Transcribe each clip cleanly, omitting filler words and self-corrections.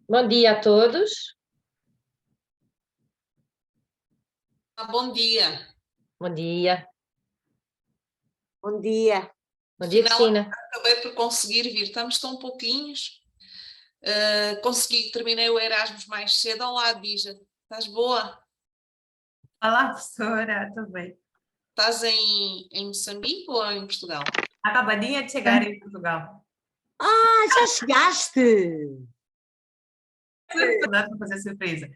Bom dia a todos. Bom dia. Bom dia. Bom dia. Bom dia, Afinal, Cristina. acabei por conseguir vir. Estamos tão pouquinhos. Terminei o Erasmus mais cedo. Olá, Dija. Estás boa? Olá, professora, tudo bem? Estás em Moçambique ou em Portugal? Acabadinha de chegar em Portugal. Já chegaste? Dá para fazer surpresa.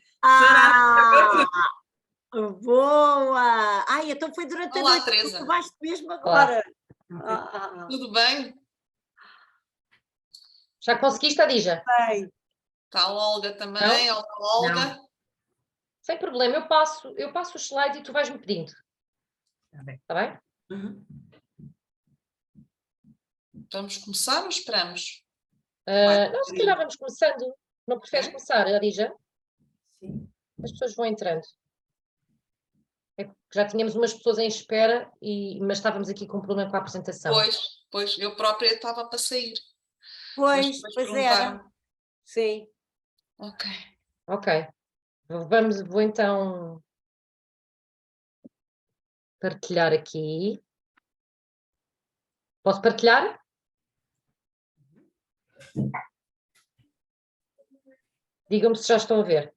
Boa! Então foi durante a Olá, noite, Teresa. tu acabaste mesmo agora. Tudo bem? Já conseguiste, Adija? Bem. Está a Olga também. Não? Olá, Olga. Não. Sem problema, eu passo o slide e tu vais-me pedindo. Está bem. Está bem? Uhum. Vamos começar ou esperamos? Não, se calhar vamos começando. Não preferes começar, Adija? Sim. As pessoas vão entrando. É que já tínhamos umas pessoas em espera, mas estávamos aqui com um problema com a apresentação. Pois, eu própria estava para sair. Pois depois era. perguntaram. Sim. Ok. Vou então partilhar aqui. Posso partilhar? Digam-me se já estão a ver.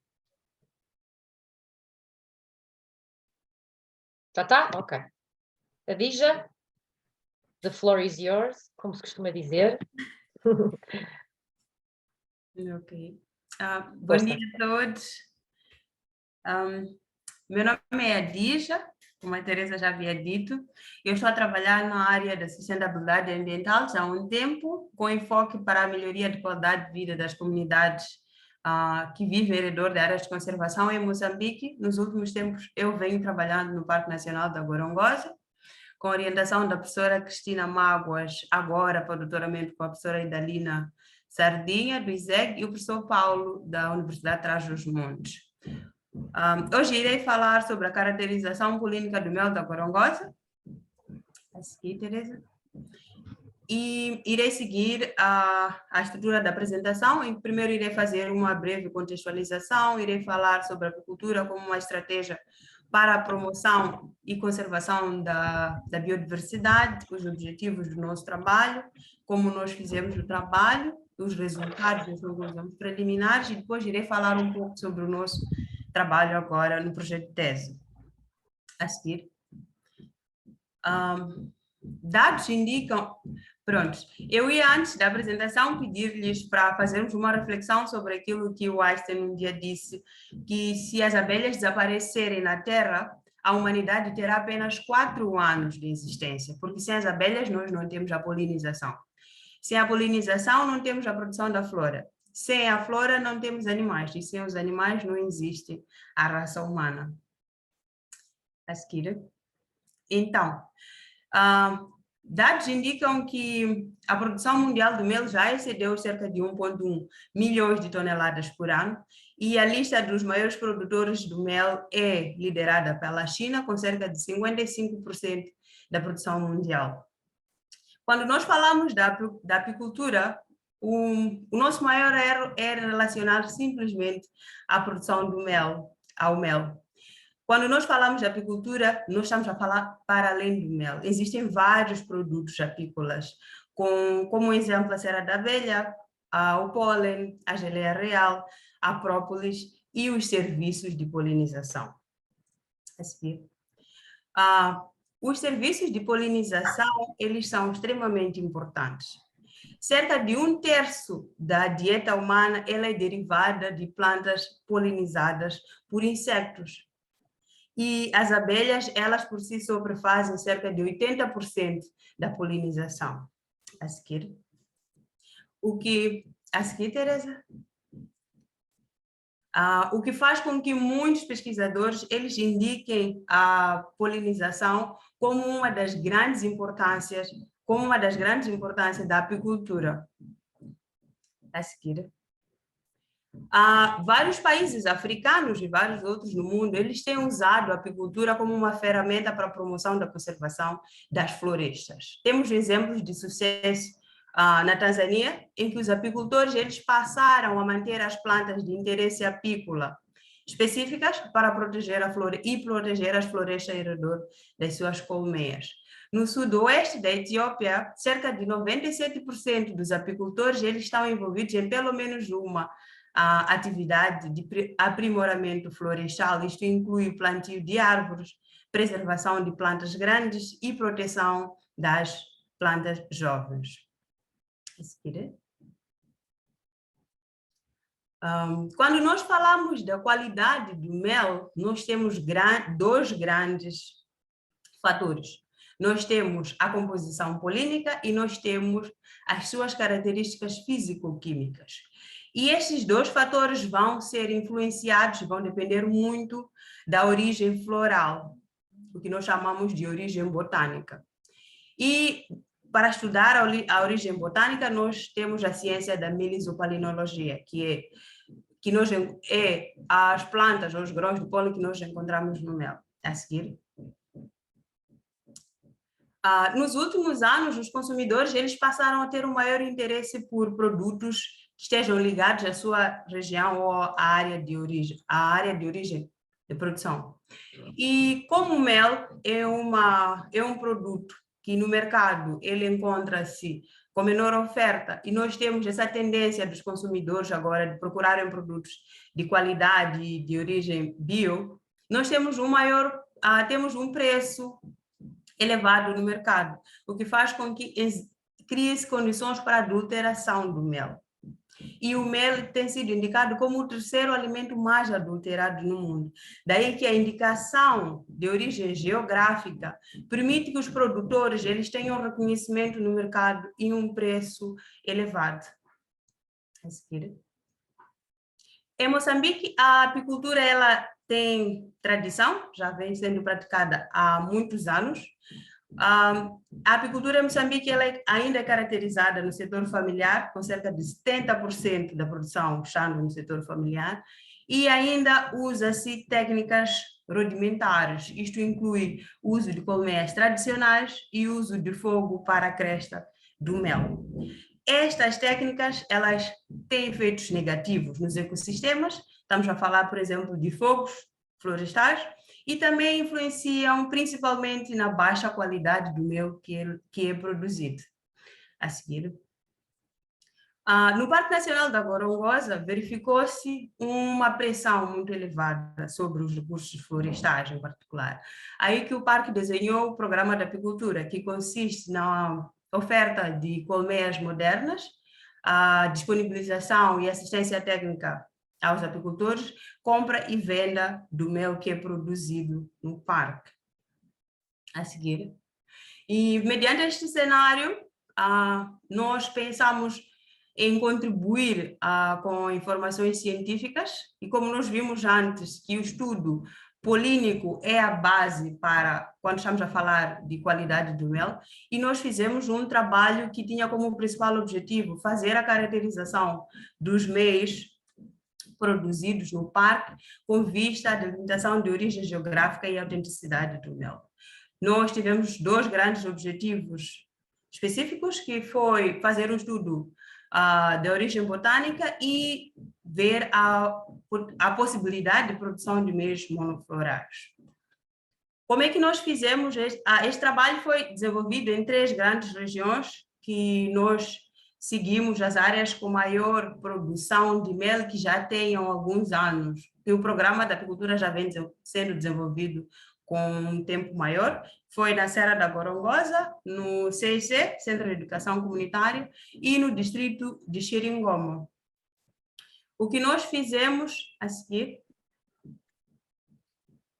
Já está? Ok. Adija, the floor is yours, como se costuma dizer. Ok. Bom dia a todos. Meu nome é Adija, como a Teresa já havia dito. Eu estou a trabalhar na área da sustentabilidade ambiental já há um tempo, com enfoque para a melhoria de qualidade de vida das comunidades que vivem ao redor de áreas de conservação em Moçambique. Nos últimos tempos, eu venho trabalhando no Parque Nacional da Gorongosa, com orientação da professora Cristina Mágoas, agora para o doutoramento com a professora Idalina Sardinha, do ISEG, e o professor Paulo, da Universidade Trás-os-Montes. Hoje irei falar sobre a caracterização polínica do mel da Gorongosa. A seguir, Teresa. E irei seguir a estrutura da apresentação. Em primeiro, irei fazer uma breve contextualização, irei falar sobre a apicultura como uma estratégia para a promoção e conservação da biodiversidade, os objetivos do nosso trabalho, como nós fizemos o trabalho, os resultados das conclusões preliminares, e depois irei falar um pouco sobre o nosso trabalho agora no projeto de tese. A seguir. Dados indicam... Pronto, eu ia antes da apresentação pedir-lhes para fazermos uma reflexão sobre aquilo que o Einstein um dia disse, que se as abelhas desaparecerem na Terra, a humanidade terá apenas 4 anos de existência, porque sem as abelhas nós não temos a polinização. Sem a polinização não temos a produção da flora. Sem a flora não temos animais, e sem os animais não existe a raça humana. A seguir. Então, dados indicam que a produção mundial do mel já excedeu cerca de 1,1 milhões de toneladas por ano, e a lista dos maiores produtores do mel é liderada pela China, com cerca de 55% da produção mundial. Quando nós falamos da apicultura, o nosso maior erro é relacionar simplesmente à produção do mel, ao mel. Quando nós falamos de apicultura, nós estamos a falar para além do mel. Existem vários produtos apícolas, como exemplo a cera da abelha, o pólen, a geleia real, a própolis e os serviços de polinização. A seguir. Os serviços de polinização, eles são extremamente importantes. Cerca de 1/3 da dieta humana ela é derivada de plantas polinizadas por insetos. E as abelhas, elas por si só fazem cerca de 80% da polinização. A seguir. A seguir, Teresa? O que faz com que muitos pesquisadores eles indiquem a polinização como uma das grandes importâncias, da apicultura. A seguir. Vários países africanos e vários outros no mundo, eles têm usado a apicultura como uma ferramenta para a promoção da conservação das florestas. Temos exemplos de sucesso na Tanzânia, em que os apicultores eles passaram a manter as plantas de interesse apícola específicas para proteger a floresta e proteger as florestas ao redor das suas colmeias. No sudoeste da Etiópia, cerca de 97% dos apicultores eles estão envolvidos em pelo menos uma atividade de aprimoramento florestal. Isto inclui plantio de árvores, preservação de plantas grandes e proteção das plantas jovens. Quando nós falamos da qualidade do mel, nós temos dois grandes fatores. Nós temos a composição polínica e nós temos as suas características físico-químicas. E esses dois fatores vão ser influenciados, vão depender muito da origem floral, o que nós chamamos de origem botânica. E para estudar a origem botânica, nós temos a ciência da melisopalinologia, que é as plantas, os grãos de pólen que nós encontramos no mel. A seguir. Nos últimos anos, os consumidores eles passaram a ter um maior interesse por produtos que estejam ligados à sua região ou à área de origem de produção. E como o mel é um produto que no mercado ele encontra-se com menor oferta, e nós temos essa tendência dos consumidores agora de procurarem produtos de qualidade de origem bio, nós temos um preço elevado no mercado, o que faz com que crie-se condições para a adulteração do mel. E o mel tem sido indicado como o terceiro alimento mais adulterado no mundo. Daí que a indicação de origem geográfica permite que os produtores eles tenham reconhecimento no mercado e um preço elevado. Em Moçambique, a apicultura ela tem tradição, já vem sendo praticada há muitos anos. A apicultura em Moçambique ela ainda é caracterizada no setor familiar, com cerca de 70% da produção estando no setor familiar, e ainda usa-se técnicas rudimentares. Isto inclui o uso de colmeias tradicionais e o uso de fogo para a cresta do mel. Estas técnicas elas têm efeitos negativos nos ecossistemas. Estamos a falar, por exemplo, de fogos florestais, e também influenciam principalmente na baixa qualidade do mel que é produzido. A seguir. No Parque Nacional da Gorongosa, verificou-se uma pressão muito elevada sobre os recursos florestais, em particular. Aí que o parque desenhou o programa de apicultura, que consiste na oferta de colmeias modernas, a disponibilização e assistência técnica aos apicultores, compra e venda do mel que é produzido no parque. A seguir. E, mediante este cenário, nós pensamos em contribuir com informações científicas, e como nós vimos antes, que o estudo polínico é a base para, quando estamos a falar de qualidade do mel, e nós fizemos um trabalho que tinha como principal objetivo fazer a caracterização dos meios produzidos no parque, com vista à delimitação de origem geográfica e autenticidade do mel. Nós tivemos dois grandes objetivos específicos, que foi fazer um estudo da origem botânica e ver a possibilidade de produção de meios monoflorais. Como é que nós fizemos? Este trabalho foi desenvolvido em 3 grandes regiões que nós seguimos as áreas com maior produção de mel que já tenham alguns anos. E o programa da apicultura já vem sendo desenvolvido com um tempo maior. Foi na Serra da Gorongosa, no CIC, Centro de Educação Comunitária, e no distrito de Xiringoma. O que nós fizemos a seguir?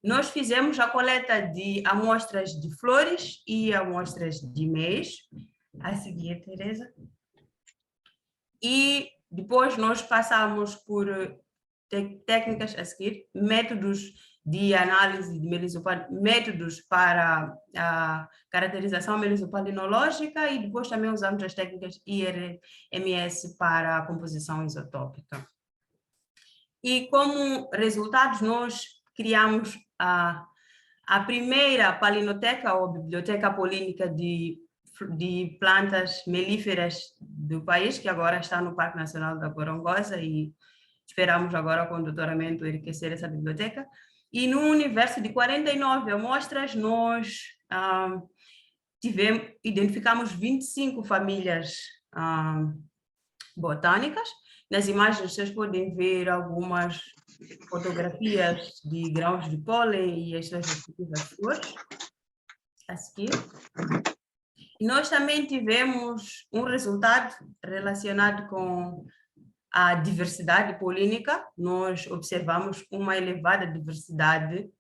Nós fizemos a coleta de amostras de flores e amostras de mês. A seguir, Teresa. E depois nós passamos por técnicas a seguir, métodos de análise de métodos para a caracterização melisopalinológica, e depois também usamos as técnicas IRMS para a composição isotópica. E como resultados nós criamos a primeira palinoteca ou biblioteca polínica de de plantas melíferas do país, que agora está no Parque Nacional da Gorongosa, e esperamos agora com o doutoramento enriquecer essa biblioteca. E no universo de 49 amostras, nós identificamos 25 famílias botânicas. Nas imagens vocês podem ver algumas fotografias de grãos de pólen e as suas respectivas flores. A seguir. E nós também tivemos um resultado relacionado com a diversidade polínica. Nós observamos uma elevada diversidade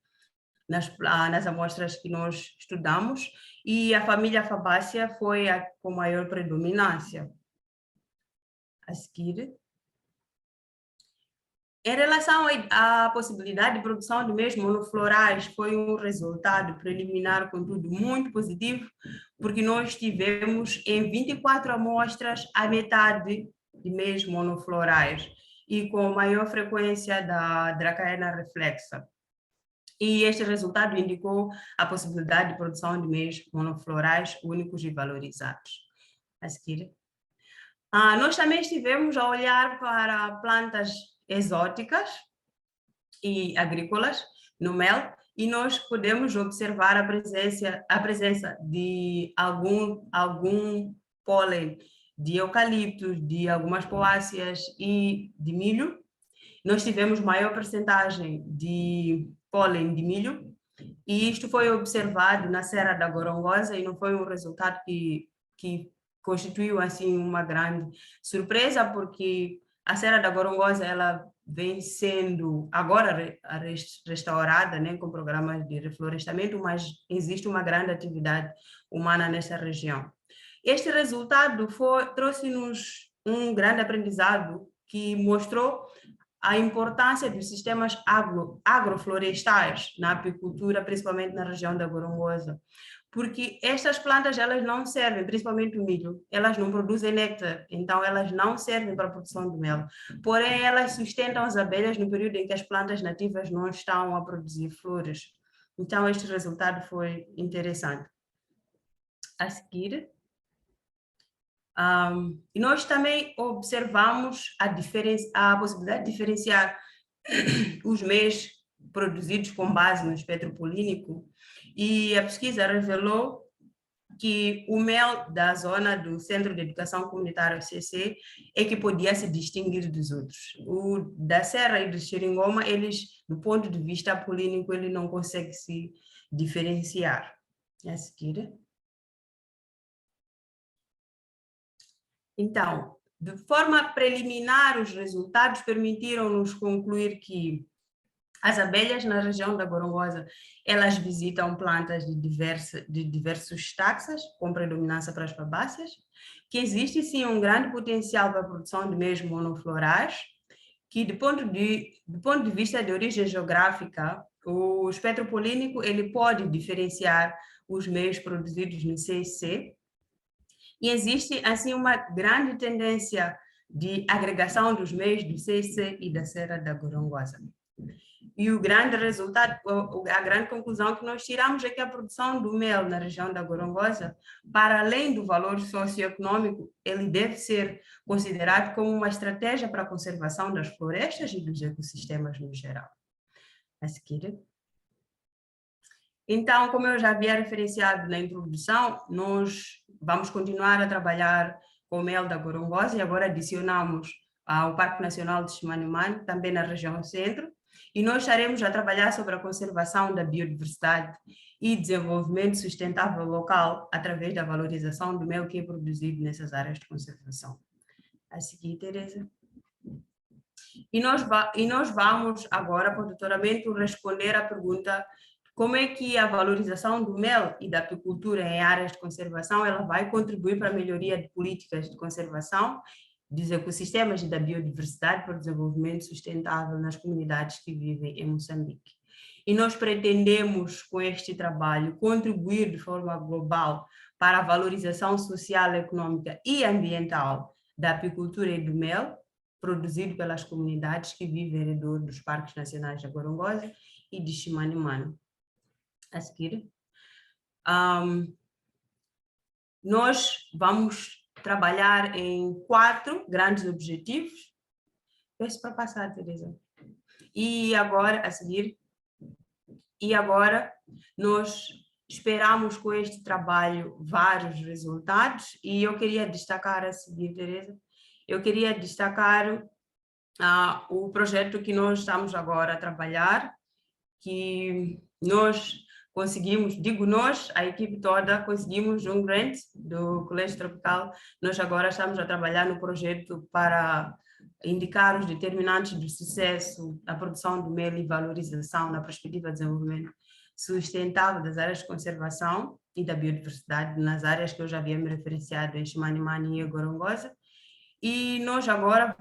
nas amostras que nós estudamos, e a família Fabácea foi a com maior predominância. A seguir. Em relação à possibilidade de produção de meios monoflorais, foi um resultado preliminar, contudo, muito positivo, porque nós tivemos em 24 amostras a metade de meios monoflorais e com maior frequência da Dracaena reflexa. E este resultado indicou a possibilidade de produção de meios monoflorais únicos e valorizados. A seguir. Nós também estivemos a olhar para plantas exóticas e agrícolas no mel, e nós podemos observar a presença de algum pólen de eucaliptos, de algumas poáceas e de milho. Nós tivemos maior percentagem de pólen de milho, e isto foi observado na Serra da Gorongosa, e não foi um resultado que constituiu assim uma grande surpresa, porque a Serra da Gorongosa ela vem sendo agora restaurada, né, com programas de reflorestamento, mas existe uma grande atividade humana nessa região. Este resultado trouxe-nos um grande aprendizado que mostrou a importância dos sistemas agroflorestais na apicultura, principalmente na região da Gorongosa, porque estas plantas elas não servem, principalmente o milho, elas não produzem néctar, então elas não servem para a produção de mel, porém elas sustentam as abelhas no período em que as plantas nativas não estão a produzir flores. Então este resultado foi interessante. A seguir, e nós também observamos a possibilidade de diferenciar os meios produzidos com base no espectro polínico, e a pesquisa revelou que o mel da zona do Centro de Educação Comunitária CC é que podia se distinguir dos outros. O da Serra e do Xeringoma, eles, do ponto de vista polínico, ele não consegue se diferenciar. A seguir. Então, de forma preliminar, os resultados permitiram-nos concluir que as abelhas na região da Gorongosa, elas visitam plantas de diversos taxas, com predominância para as fabáceas, que existe sim um grande potencial para a produção de meios monoflorais, que do ponto de vista de origem geográfica, o espectro polínico ele pode diferenciar os meios produzidos no CIC, e existe assim uma grande tendência de agregação dos meios do CIC e da Serra da Gorongosa. E o grande resultado, a grande conclusão que nós tiramos é que a produção do mel na região da Gorongosa, para além do valor socioeconômico, ele deve ser considerado como uma estratégia para a conservação das florestas e dos ecossistemas no geral. A seguir. Então, como eu já havia referenciado na introdução, nós vamos continuar a trabalhar com o mel da Gorongosa, e agora adicionamos ao Parque Nacional de Chimanimani, também na região centro, e nós estaremos a trabalhar sobre a conservação da biodiversidade e desenvolvimento sustentável local através da valorização do mel que é produzido nessas áreas de conservação. A seguir, Teresa. E nós vamos agora, para o doutoramento, responder à pergunta: como é que a valorização do mel e da apicultura em áreas de conservação ela vai contribuir para a melhoria de políticas de conservação dos ecossistemas e da biodiversidade para o desenvolvimento sustentável nas comunidades que vivem em Moçambique. E nós pretendemos, com este trabalho, contribuir de forma global para a valorização social, econômica e ambiental da apicultura e do mel, produzido pelas comunidades que vivem ao redor dos parques nacionais da Gorongosa e de Chimanimani. A seguir. nós vamos trabalhar em 4 grandes objetivos. Peço para passar, Teresa. E agora, a seguir, nós esperamos com este trabalho vários resultados e eu queria destacar a seguir, Teresa, eu queria destacar o projeto que nós estamos agora a trabalhar, que nós conseguimos, digo nós, a equipe toda, conseguimos um grant do Colégio Tropical. Nós agora estamos a trabalhar no projeto para indicar os determinantes do sucesso da produção do mel e valorização na perspectiva de desenvolvimento sustentável das áreas de conservação e da biodiversidade nas áreas que eu já havia me referenciado em Chimanimani e Gorongosa. E nós agora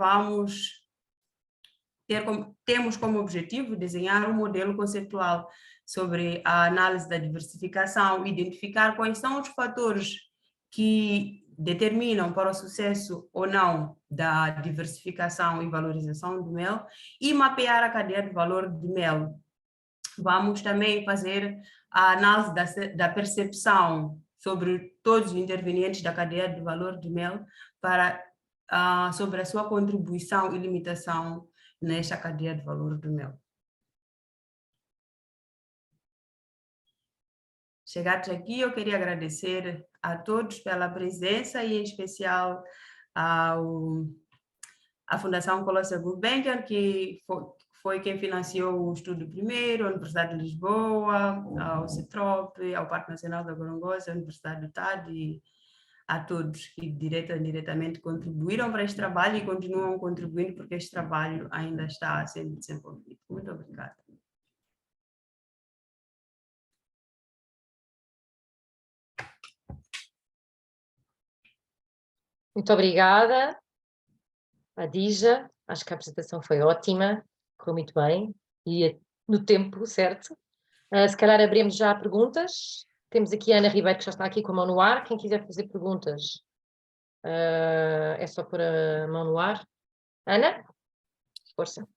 temos como objetivo desenhar um modelo conceitual sobre a análise da diversificação, identificar quais são os fatores que determinam para o sucesso ou não da diversificação e valorização do mel e mapear a cadeia de valor do mel. Vamos também fazer a análise da percepção sobre todos os intervenientes da cadeia de valor do mel sobre a sua contribuição e limitação nesta cadeia de valor do mel. Chegados aqui, eu queria agradecer a todos pela presença e em especial à Fundação Colossia Gulbenkian, que foi quem financiou o estudo primeiro, a Universidade de Lisboa, ao CETROP, ao Parque Nacional da Gorongosa, a Universidade do TAD e a todos que direta ou indiretamente contribuíram para este trabalho e continuam contribuindo porque este trabalho ainda está sendo desenvolvido. Muito obrigada. Muito obrigada, Adija. Acho que a apresentação foi ótima, correu muito bem e no tempo certo. Se calhar abrimos já perguntas. Temos aqui a Ana Ribeiro, que já está aqui com a mão no ar. Quem quiser fazer perguntas, é só pôr a mão no ar. Ana? Força.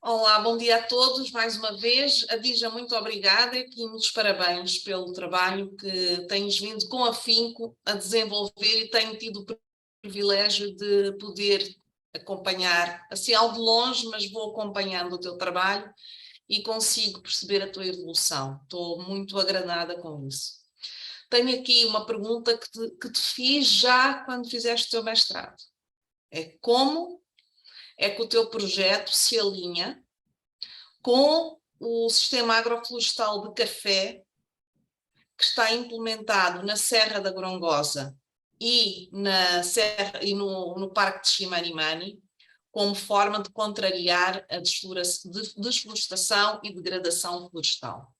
Olá, bom dia a todos, mais uma vez. Adija, muito obrigada e muitos parabéns pelo trabalho que tens vindo com afinco a desenvolver e tenho tido o privilégio de poder acompanhar, assim, ao de longe, mas vou acompanhando o teu trabalho e consigo perceber a tua evolução. Estou muito agradada com isso. Tenho aqui uma pergunta que te fiz já quando fizeste o teu mestrado. É como é que o teu projeto se alinha com o sistema agroflorestal de café que está implementado na Serra da Gorongosa e no Parque de Chimanimani, como forma de contrariar a desflorestação e degradação florestal.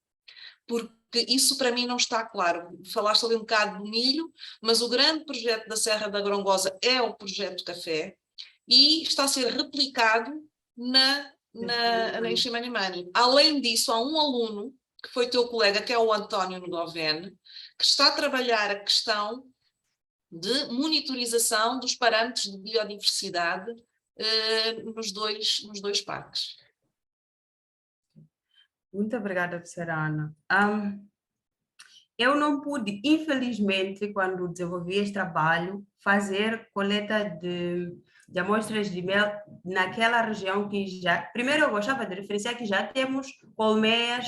Porque isso para mim não está claro. Falaste ali um bocado do milho, mas o grande projeto da Serra da Gorongosa é o projeto café e está a ser replicado em Chimanimani. Além disso, há um aluno, que foi teu colega, que é o António Ngovene, que está a trabalhar a questão de monitorização dos parâmetros de biodiversidade nos dois parques. Muito obrigada, professora Ana. Eu não pude, infelizmente, quando desenvolvi este trabalho, fazer coleta de amostras de mel naquela região que já... Primeiro, eu gostava de referenciar que já temos colmeias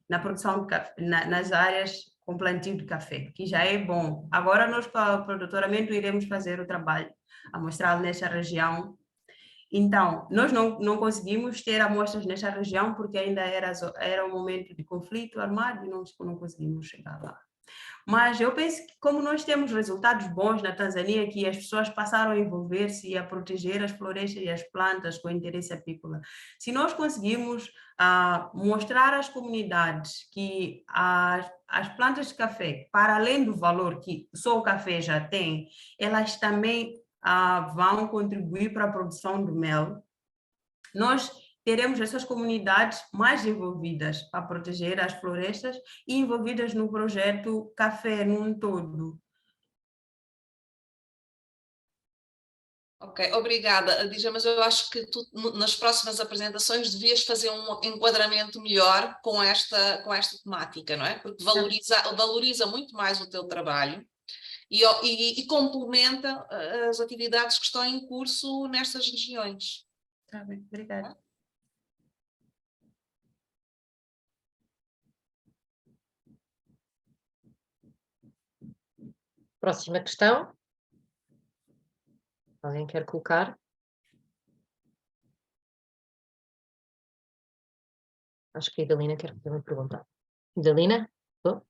na produção de café, nas áreas com plantio de café, que já é bom. Agora, nós, para o doutoramento, iremos fazer o trabalho amostral nesta região. Então, nós não conseguimos ter amostras nesta região porque ainda era um momento de conflito armado e não conseguimos chegar lá. Mas eu penso que como nós temos resultados bons na Tanzânia, que as pessoas passaram a envolver-se e a proteger as florestas e as plantas com interesse apícola, se nós conseguimos mostrar às comunidades que as plantas de café, para além do valor que só o café já tem, elas também vão contribuir para a produção do mel, nós teremos essas comunidades mais envolvidas para proteger as florestas e envolvidas no projeto café num todo. Ok, obrigada, Adija, mas eu acho que tu, nas próximas apresentações, devias fazer um enquadramento melhor com esta temática, não é? Porque valoriza muito mais o teu trabalho e complementa as atividades que estão em curso nestas regiões. Está bem, obrigada. Próxima questão. Alguém quer colocar? Acho que a Idalina quer fazer uma pergunta. Idalina?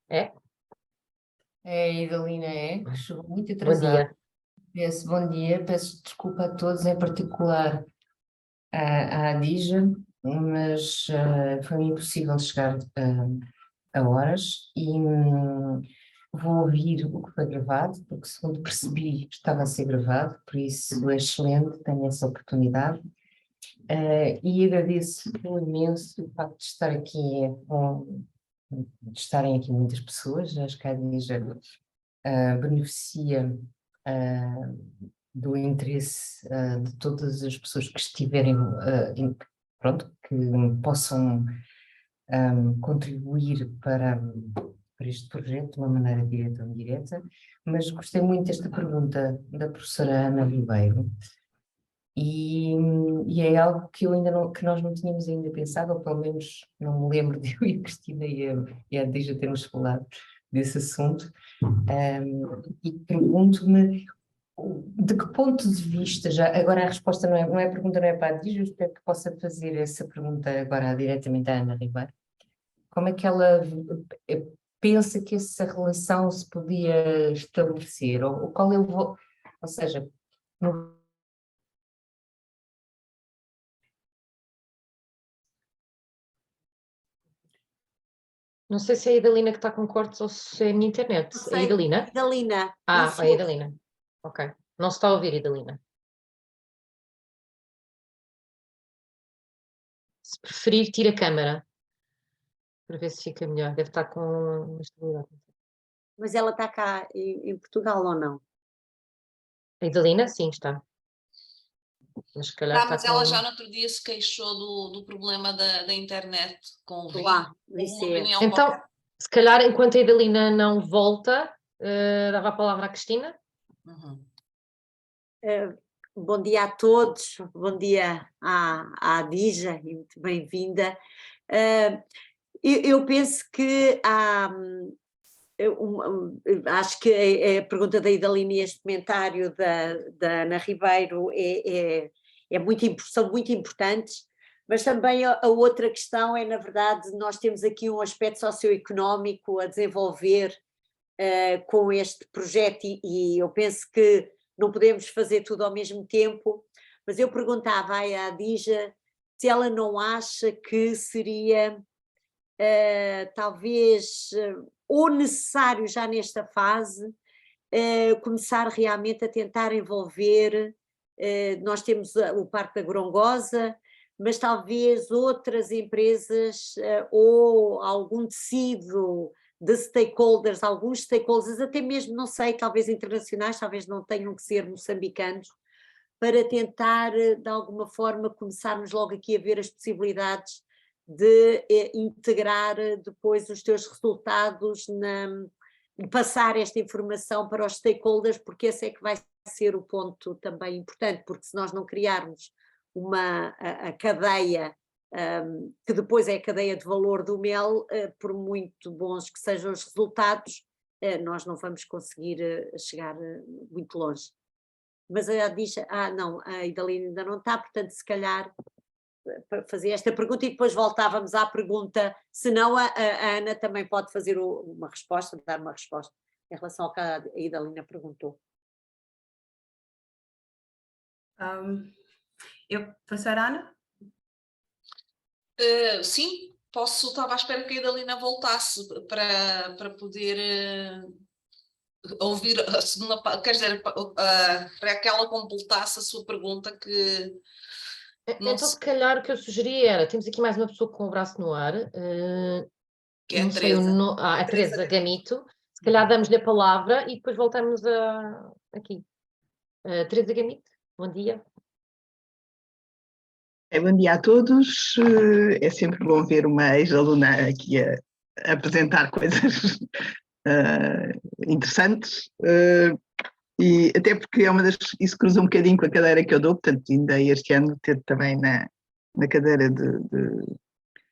É? É a Idalina, que chegou muito Bom atrasada. dia. Bom dia, peço desculpa a todos, em particular à Adija, mas foi impossível chegar a horas e vou ouvir o que foi gravado, porque segundo percebi estava a ser gravado, por isso é excelente, tenho essa oportunidade. E agradeço imenso o facto de estar aqui, de estarem aqui muitas pessoas, acho que a Adija beneficia do interesse de todas as pessoas que estiverem, pronto, que possam contribuir para este projeto de uma maneira direta ou indireta, mas gostei muito desta pergunta da professora Ana Ribeiro e é algo que eu ainda não, que nós não tínhamos ainda pensado, ou pelo menos não me lembro de eu e a Cristina e a Adija termos falado desse assunto. E pergunto-me de que ponto de vista, já agora a resposta não é pergunta, não é para a Adija, eu espero que possa fazer essa pergunta agora diretamente à Ana Ribeiro. Como é que ela pensa que essa relação se podia estabelecer, ou qual é ou seja, Não sei se é a Idalina que está com cortes ou se é a minha internet. Não É a sei, Idalina? Idalina, Ah, não se é a ouve. Idalina. Ok. Não se está a ouvir, Idalina. Se preferir, tira a câmara. Para ver se fica melhor. Deve estar com estabilidade. Mas ela está cá em Portugal ou não? A Idalina, sim, está. Mas se calhar está Mas ela já com... no outro dia se queixou do problema da internet com o Lá, Rio. isso Uma é. reunião Então, se calhar, enquanto a Idalina não volta, dava a palavra à Cristina. Uhum. Bom dia a todos, bom dia à Adija e muito bem-vinda. Eu penso que há, acho que a pergunta da Idalina e este comentário da Ana Ribeiro são muito importantes, mas também a outra questão é, na verdade, nós temos aqui um aspecto socioeconómico a desenvolver com este projeto e eu penso que não podemos fazer tudo ao mesmo tempo, mas eu perguntava à Adija se ela não acha que seria talvez ou necessário já nesta fase começar realmente a tentar envolver, nós temos o Parque da Gorongosa, mas talvez outras empresas ou algum tecido de stakeholders, alguns stakeholders, até mesmo, não sei, talvez internacionais, talvez não tenham que ser moçambicanos, para tentar, de alguma forma, começarmos logo aqui a ver as possibilidades de integrar depois os teus resultados, passar esta informação para os stakeholders, porque esse é que vai ser o ponto também importante, porque se nós não criarmos a cadeia, que depois é a cadeia de valor do mel, por muito bons que sejam os resultados, nós não vamos conseguir chegar muito longe. Mas a Adija, não, a Idalina ainda não está, portanto se calhar para fazer esta pergunta e depois voltávamos à pergunta, senão a Ana também pode fazer uma resposta, dar uma resposta em relação ao que a Idalina perguntou. Professora Ana? Sim, estava à espera que a Idalina voltasse para poder ouvir a segunda parte, quer dizer, para que ela completasse a sua pergunta que... Então, se calhar, o que eu sugeri era, temos aqui mais uma pessoa com o braço no ar, Que é não a sei o Teresa. nome, a Teresa Gamito, se calhar damos-lhe a palavra e depois voltamos aqui. Teresa Gamito, bom dia. Bom dia a todos, é sempre bom ver uma ex-aluna aqui a apresentar coisas interessantes, e até porque isso cruza um bocadinho com a cadeira que eu dou, portanto ainda este ano ter também na cadeira de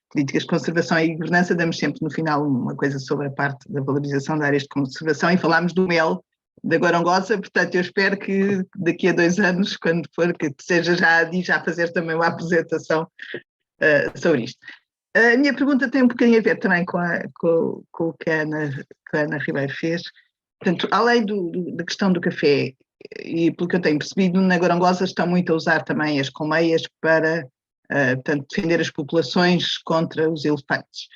políticas de conservação e governança, damos sempre no final uma coisa sobre a parte da valorização de áreas de conservação e falámos do mel da Gorongosa, portanto eu espero que daqui a 2 anos, quando for, que seja já a fazer também uma apresentação sobre isto. A minha pergunta tem um bocadinho a ver também com o que a Ana Ribeiro fez. Portanto, além da questão do café, e pelo que eu tenho percebido, na Gorongosa estão muito a usar também as colmeias para portanto, defender as populações contra os elefantes.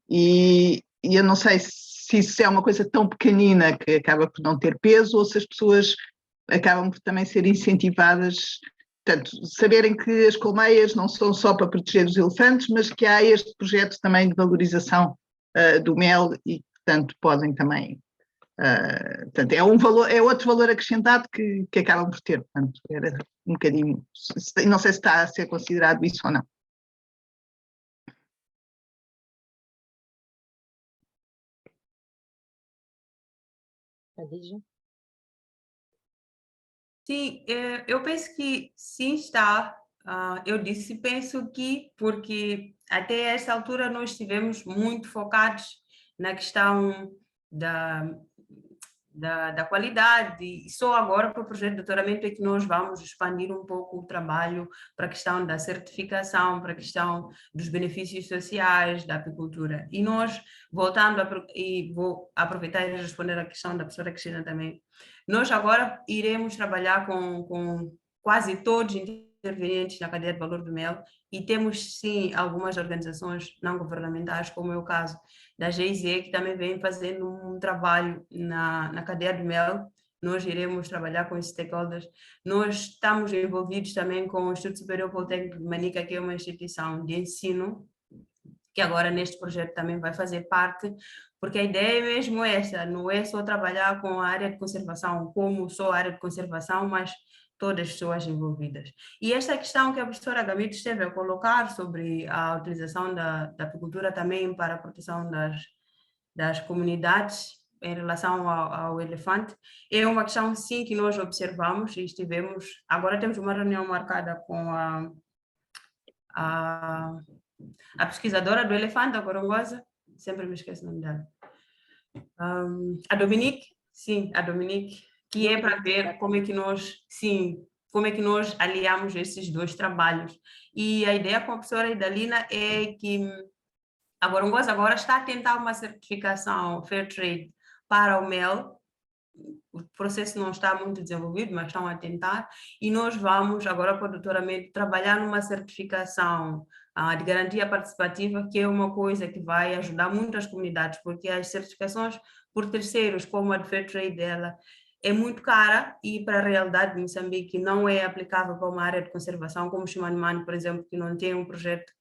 E eu não sei se isso é uma coisa tão pequenina que acaba por não ter peso, ou se as pessoas acabam por também ser incentivadas, portanto, saberem que as colmeias não são só para proteger os elefantes, mas que há este projeto também de valorização do mel e que, portanto, podem também... portanto, é outro valor acrescentado que acabam por ter. Portanto, era um bocadinho... Não sei se está a ser considerado isso ou não. Adija? Sim, eu penso que sim está. Eu disse, penso que, porque até esta altura nós estivemos muito focados na questão da qualidade, e só agora para o projeto de doutoramento é que nós vamos expandir um pouco o trabalho para a questão da certificação, para a questão dos benefícios sociais da apicultura. E nós, voltando, e vou aproveitar e responder a questão da professora Cristina também, nós agora iremos trabalhar com quase todos os intervenientes na cadeia de valor do mel, e temos sim algumas organizações não governamentais, como é o caso da GIZ, que também vem fazendo um trabalho na cadeia do mel. Nós iremos trabalhar com os stakeholders. Nós estamos envolvidos também com o Instituto Superior Politécnico de Manica, que é uma instituição de ensino, que agora neste projeto também vai fazer parte, porque a ideia é mesmo essa, não é só trabalhar com a área de conservação, como só a área de conservação, mas todas as pessoas envolvidas. E esta questão que a professora Gamito esteve a colocar sobre a utilização da apicultura também para a proteção das comunidades em relação ao elefante, é uma questão sim que nós observamos e estivemos, agora temos uma reunião marcada com a pesquisadora do elefante, a Gorongosa, sempre me esqueço o nome dela. A Dominique, sim, a Dominique, que é para ver como é que nós aliamos esses dois trabalhos. E a ideia com a professora Idalina é que a Gorongosa agora está a tentar uma certificação Fair Trade para o mel. O processo não está muito desenvolvido, mas estão a tentar, e nós vamos agora para o doutoramento trabalhar numa certificação de garantia participativa, que é uma coisa que vai ajudar muito as comunidades, porque as certificações por terceiros, como a de Fair Trade dela, é muito cara, e para a realidade de Moçambique não é aplicável para uma área de conservação como Chimanimani, por exemplo, que não tem um projeto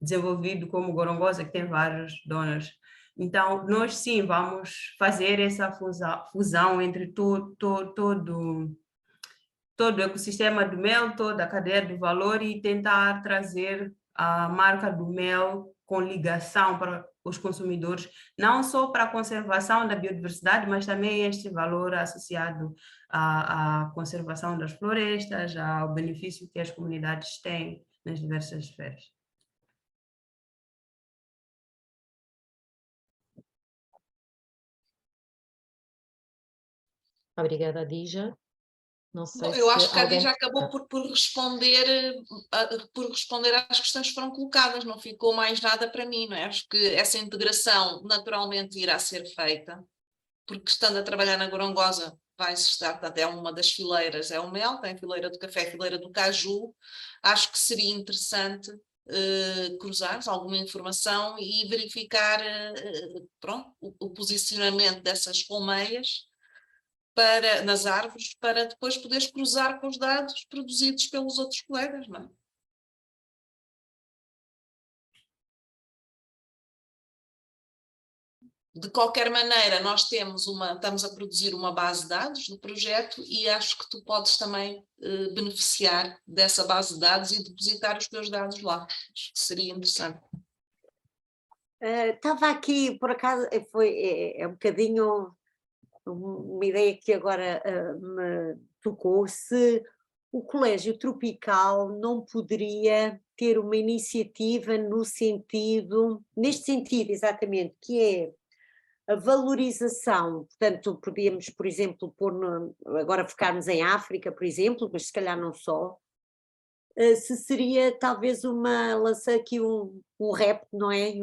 desenvolvido como Gorongosa, que tem vários donors. Então, nós sim vamos fazer essa fusão entre todo o ecossistema do mel, toda a cadeia do valor, e tentar trazer a marca do mel com ligação para os consumidores, não só para a conservação da biodiversidade, mas também este valor associado à conservação das florestas, ao benefício que as comunidades têm nas diversas esferas. Obrigada, Adija. Não sei Eu se acho que a alguém... Adija acabou por responder às questões que foram colocadas, não ficou mais nada para mim, não é? Acho que essa integração naturalmente irá ser feita, porque estando a trabalhar na Gorongosa vai-se estar, portanto, é uma das fileiras, é o mel, tem a fileira do café, a fileira do caju. Acho que seria interessante cruzar alguma informação e verificar pronto, o posicionamento dessas colmeias nas árvores, para depois poderes cruzar com os dados produzidos pelos outros colegas, não é? De qualquer maneira, nós estamos a produzir uma base de dados do projeto, e acho que tu podes também beneficiar dessa base de dados e depositar os teus dados lá. Acho que seria interessante. Estava aqui, por acaso, é um bocadinho uma ideia que agora me tocou, se o Colégio Tropical não poderia ter uma iniciativa neste sentido exatamente, que é a valorização, portanto, podíamos, por exemplo, agora focarmos em África, por exemplo, mas se calhar não só, se seria talvez lançar aqui um repto, não é?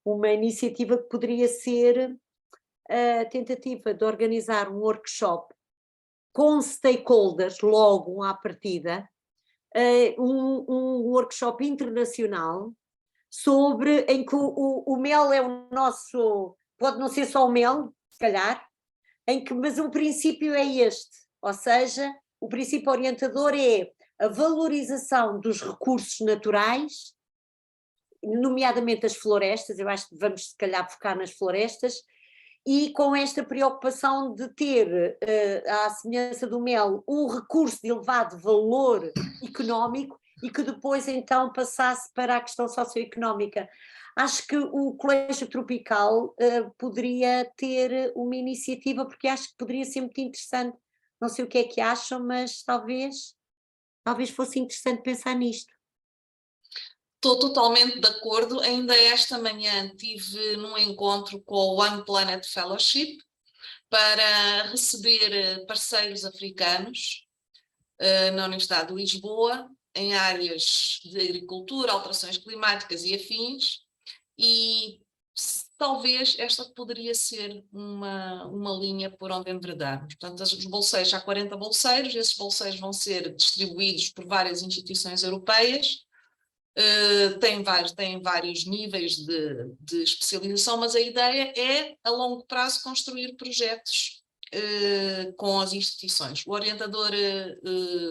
Uma iniciativa que poderia ser a tentativa de organizar um workshop com stakeholders logo à partida, um workshop internacional em que o mel é o nosso, pode não ser só o mel, se calhar, mas o princípio é este, ou seja, o princípio orientador é a valorização dos recursos naturais, nomeadamente as florestas. Eu acho que vamos se calhar focar nas florestas, e com esta preocupação de ter, à semelhança do mel, um recurso de elevado valor económico e que depois então passasse para a questão socioeconómica. Acho que o Colégio Tropical poderia ter uma iniciativa, porque acho que poderia ser muito interessante. Não sei o que é que acham, mas talvez fosse interessante pensar nisto. Estou totalmente de acordo. Ainda esta manhã estive num encontro com o One Planet Fellowship para receber parceiros africanos na Universidade de Lisboa, em áreas de agricultura, alterações climáticas e afins, e talvez esta poderia ser uma linha por onde enveredarmos. Portanto, os bolseiros, há 40 bolseiros, esses bolseiros vão ser distribuídos por várias instituições europeias. Tem vários níveis de especialização, mas a ideia é, a longo prazo, construir projetos com as instituições. O orientador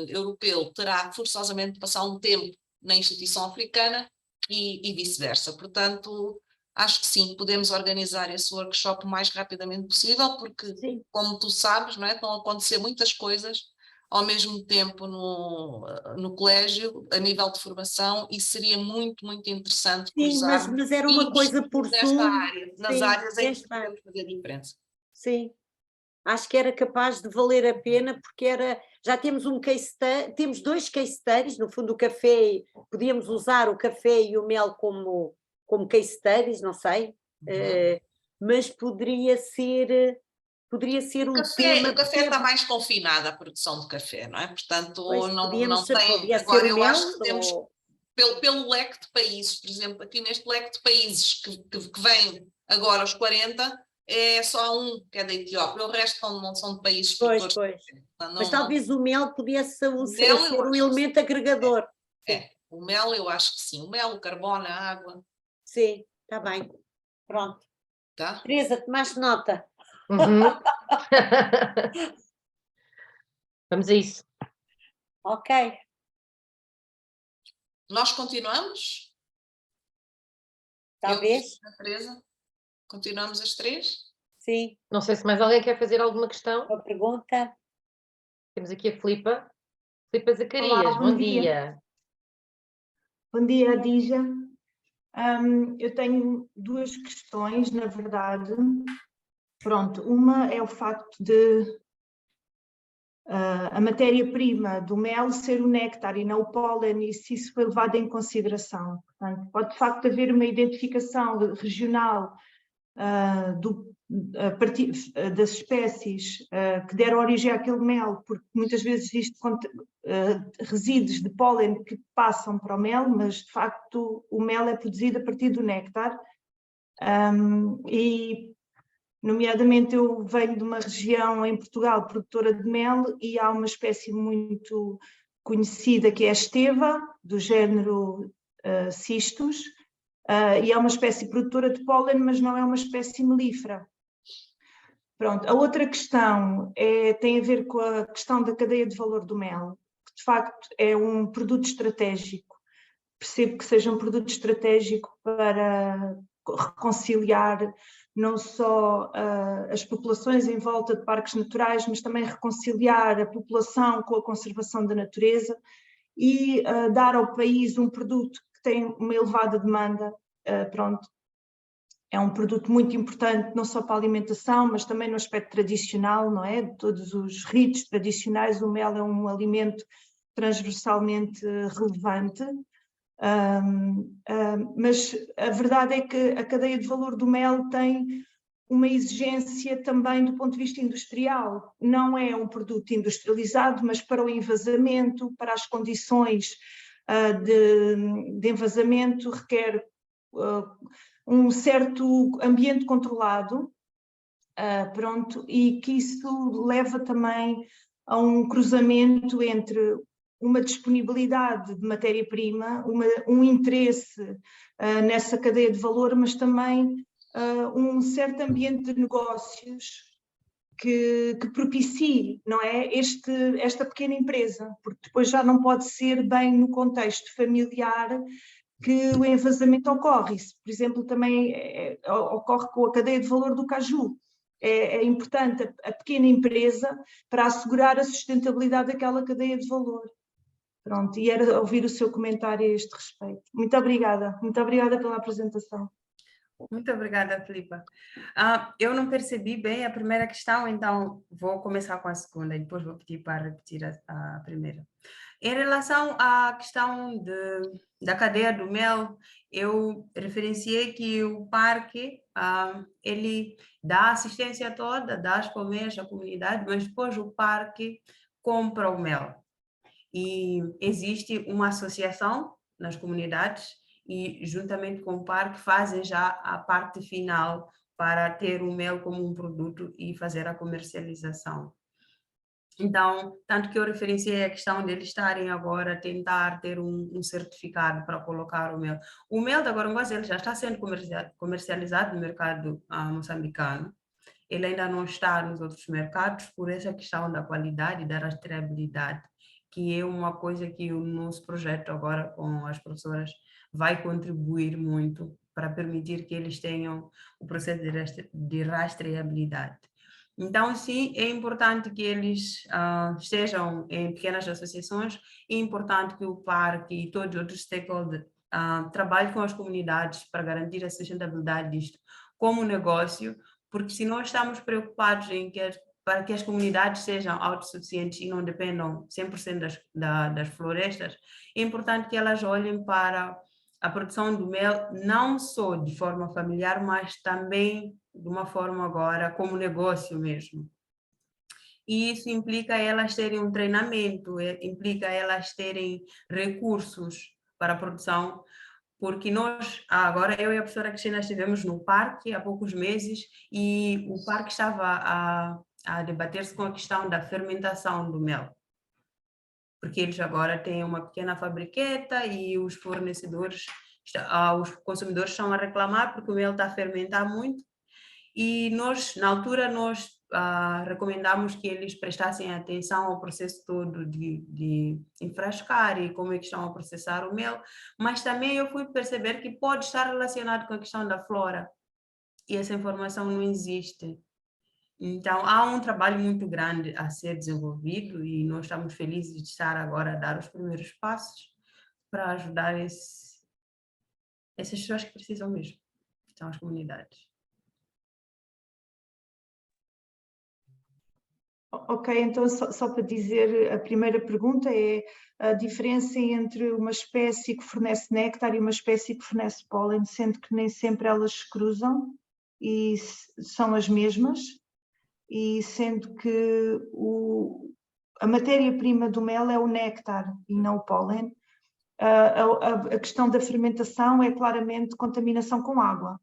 europeu terá forçosamente de passar um tempo na instituição africana e vice-versa. Portanto, acho que sim, podemos organizar esse workshop o mais rapidamente possível, porque, sim, como tu sabes, não é? Estão a acontecer muitas coisas ao mesmo tempo no colégio, a nível de formação, e seria muito, muito interessante cruzar. Sim, mas era uma coisa por Zoom. Área, nas sim, áreas em que podemos fazer diferença. Sim, acho que era capaz de valer a pena, porque já temos temos 2 case studies, no fundo o café, podíamos usar o café e o mel como case studies, não sei, mas poderia ser um tema... O café está mais confinado à produção de café, não é? Portanto, pois, não tem... Agora, eu acho que temos, pelo leque de países, por exemplo, aqui neste leque de países que vem agora aos 40, é só um que é da Etiópia, o resto não são de países produtores. Pois. Mas talvez o mel pudesse ser um elemento agregador. O mel eu acho que sim, o mel, o carbono, a água. Sim, está bem, pronto. Tá? Teresa, tomaste nota? Uhum. Vamos a isso. Ok. Nós continuamos? Talvez. Teresa? Continuamos as 3? Sim. Não sei se mais alguém quer fazer alguma questão. Uma pergunta. Temos aqui a Filipa. Filipa Zacarias, Olá, bom dia. Bom dia, Adija. Eu tenho 2 questões, na verdade. Pronto, uma é o facto de a matéria-prima do mel ser o néctar e não o pólen, e se isso foi levado em consideração. Portanto, pode de facto haver uma identificação regional a partir das espécies que deram origem àquele mel, porque muitas vezes existe resíduos de pólen que passam para o mel, mas de facto o mel é produzido a partir do néctar. E nomeadamente eu venho de uma região em Portugal produtora de mel, e há uma espécie muito conhecida que é a esteva, do género Cistus, e é uma espécie produtora de pólen, mas não é uma espécie melífera. Pronto, a outra questão tem a ver com a questão da cadeia de valor do mel, que de facto é um produto estratégico. Percebo que seja um produto estratégico para reconciliar não só as populações em volta de parques naturais, mas também reconciliar a população com a conservação da natureza e dar ao país um produto que tem uma elevada demanda, pronto, é um produto muito importante não só para a alimentação, mas também no aspecto tradicional, não é? De todos os ritos tradicionais, o mel é um alimento transversalmente relevante. Mas a verdade é que a cadeia de valor do mel tem uma exigência também do ponto de vista industrial. Não é um produto industrializado, mas para o envasamento, para as condições de envasamento, requer um certo ambiente controlado, pronto, e que isso leva também a um cruzamento entre uma disponibilidade de matéria-prima, um interesse nessa cadeia de valor, mas também um certo ambiente de negócios que propicie, não é, esta pequena empresa, porque depois já não pode ser bem no contexto familiar que o envasamento ocorre. Isso, por exemplo, também ocorre com a cadeia de valor do caju. É importante a pequena empresa para assegurar a sustentabilidade daquela cadeia de valor. Pronto, e era ouvir o seu comentário a este respeito. Muito obrigada pela apresentação. Muito obrigada, Filipa. Eu não percebi bem a primeira questão, então vou começar com a segunda e depois vou pedir para repetir a primeira. Em relação à questão da cadeia do mel, eu referenciei que o parque, ele dá assistência toda, dá as colmeias à comunidade, mas depois o parque compra o mel. E existe uma associação nas comunidades e, juntamente com o parque, fazem já a parte final para ter o mel como um produto e fazer a comercialização. Então, tanto que eu referenciei a questão deles estarem agora a tentar ter um certificado para colocar o mel. O mel da Gorongosa ele já está sendo comercializado no mercado moçambicano. Ele ainda não está nos outros mercados por essa questão da qualidade e da rastreabilidade, que é uma coisa que o nosso projeto agora com as professoras vai contribuir muito para permitir que eles tenham o processo de rastreabilidade. Então, sim, é importante que eles estejam em pequenas associações, é importante que o parque e todos os outros stakeholders trabalhem com as comunidades para garantir a sustentabilidade disto como negócio, porque se nós estamos preocupados para que as comunidades sejam autossuficientes e não dependam 100% das florestas, é importante que elas olhem para a produção do mel não só de forma familiar, mas também de uma forma agora como negócio mesmo. E isso implica elas terem um treinamento, implica elas terem recursos para a produção, porque nós, agora eu e a professora Cristina estivemos no parque há poucos meses e o parque estava a debater-se com a questão da fermentação do mel. Porque eles agora têm uma pequena fabriqueta e os fornecedores, os consumidores estão a reclamar porque o mel está a fermentar muito. E nós, na altura, recomendamos que eles prestassem atenção ao processo todo de enfrascar e como é que estão a processar o mel, mas também eu fui perceber que pode estar relacionado com a questão da flora, e essa informação não existe. Então, há um trabalho muito grande a ser desenvolvido e nós estamos felizes de estar agora a dar os primeiros passos para ajudar essas pessoas que precisam mesmo, que são as comunidades. Ok, então só para dizer, a primeira pergunta é a diferença entre uma espécie que fornece néctar e uma espécie que fornece pólen, sendo que nem sempre elas se cruzam e são as mesmas, e sendo que a matéria-prima do mel é o néctar e não o pólen. A questão da fermentação é claramente contaminação com água.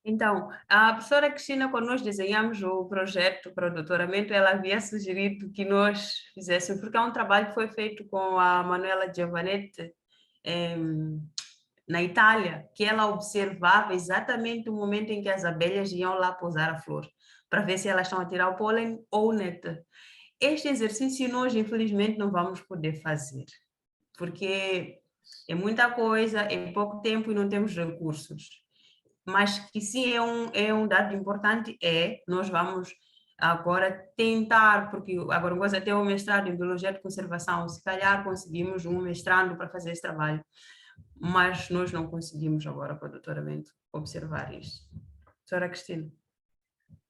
Então, a professora Cristina, quando nós desenhamos o projeto para o doutoramento, ela havia sugerido que nós fizéssemos, porque é um trabalho que foi feito com a Manuela Giovanetti na Itália, que ela observava exatamente o momento em que as abelhas iam lá pousar a flor, para ver se elas estão a tirar o pólen ou o néctar. Este exercício nós, infelizmente, não vamos poder fazer, porque é muita coisa, é pouco tempo e não temos recursos. Mas que sim é um dado importante, nós vamos agora tentar, porque a Gorongosa tem um mestrado em Biologia de Conservação, se calhar conseguimos um mestrado para fazer esse trabalho. mas nós não conseguimos agora com o doutoramento observar isso. Doutora Cristina.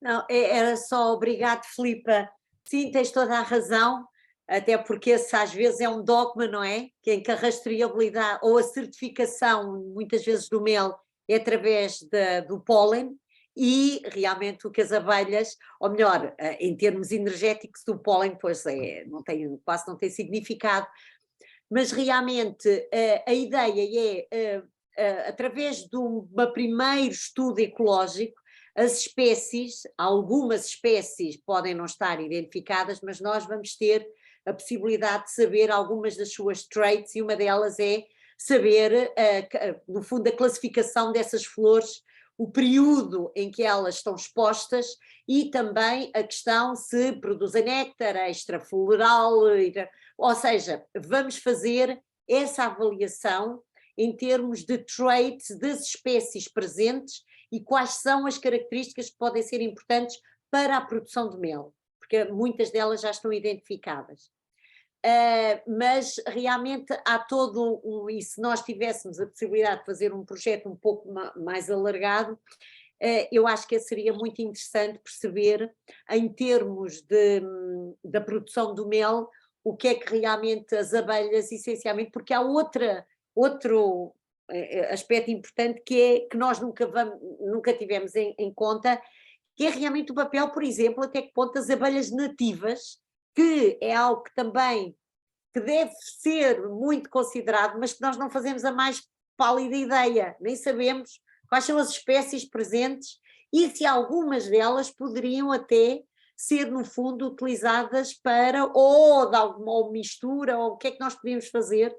Não, era só obrigado, Filipa. Sim, tens toda a razão, até porque esse às vezes é um dogma, não é? Que em que a rastreabilidade ou a certificação, muitas vezes do mel, é através do pólen, e realmente o que as abelhas, ou melhor, em termos energéticos, do pólen, pois quase não tem significado, mas realmente a ideia é, através de um primeiro estudo ecológico, as espécies, algumas espécies podem não estar identificadas, mas nós vamos ter a possibilidade de saber algumas das suas traits, e uma delas é saber, no fundo, a classificação dessas flores, o período em que elas estão expostas, e também a questão se produzem néctar, extrafloral, ou seja, vamos fazer essa avaliação em termos de traits das espécies presentes e quais são as características que podem ser importantes para a produção de mel, porque muitas delas já estão identificadas. Mas realmente há todo e se nós tivéssemos a possibilidade de fazer um projeto um pouco mais alargado, eu acho que seria muito interessante perceber, em termos da produção do mel, o que é que realmente as abelhas, essencialmente, porque há outro aspecto importante que nós nunca tivemos em conta, que é realmente o papel, por exemplo, até que ponto as abelhas nativas, que é algo que também que deve ser muito considerado, mas que nós não fazemos a mais pálida ideia, nem sabemos quais são as espécies presentes e se algumas delas poderiam até ser, no fundo, utilizadas para, ou de alguma mistura, ou o que é que nós podíamos fazer,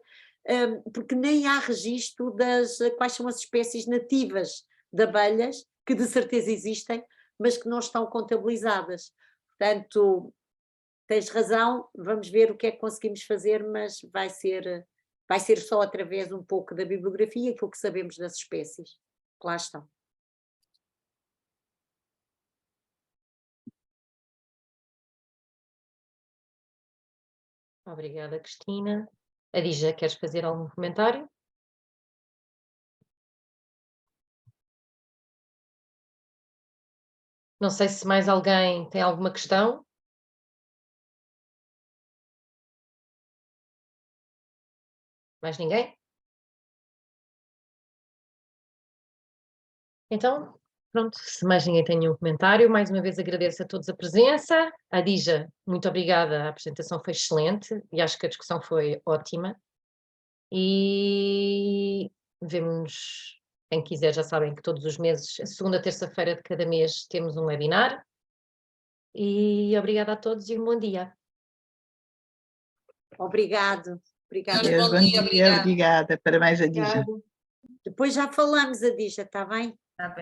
porque nem há registro das quais são as espécies nativas de abelhas, que de certeza existem, mas que não estão contabilizadas. Portanto, tens razão, vamos ver o que é que conseguimos fazer, mas vai ser só através um pouco da bibliografia, aquilo que sabemos das espécies que lá estão. Obrigada, Cristina. Adija, queres fazer algum comentário? Não sei se mais alguém tem alguma questão. Mais ninguém? Então, pronto, se mais ninguém tem nenhum comentário, mais uma vez agradeço a todos a presença. Adija, muito obrigada, a apresentação foi excelente e acho que a discussão foi ótima. E vemo-nos, quem quiser já sabem que todos os meses, a segunda terça-feira de cada mês, temos um webinar. E obrigada a todos e um bom dia. Obrigado. Deus, bom dia, obrigada. Obrigada. Parabéns, Adija. Depois já falamos, Adija, está bem? Tá bem.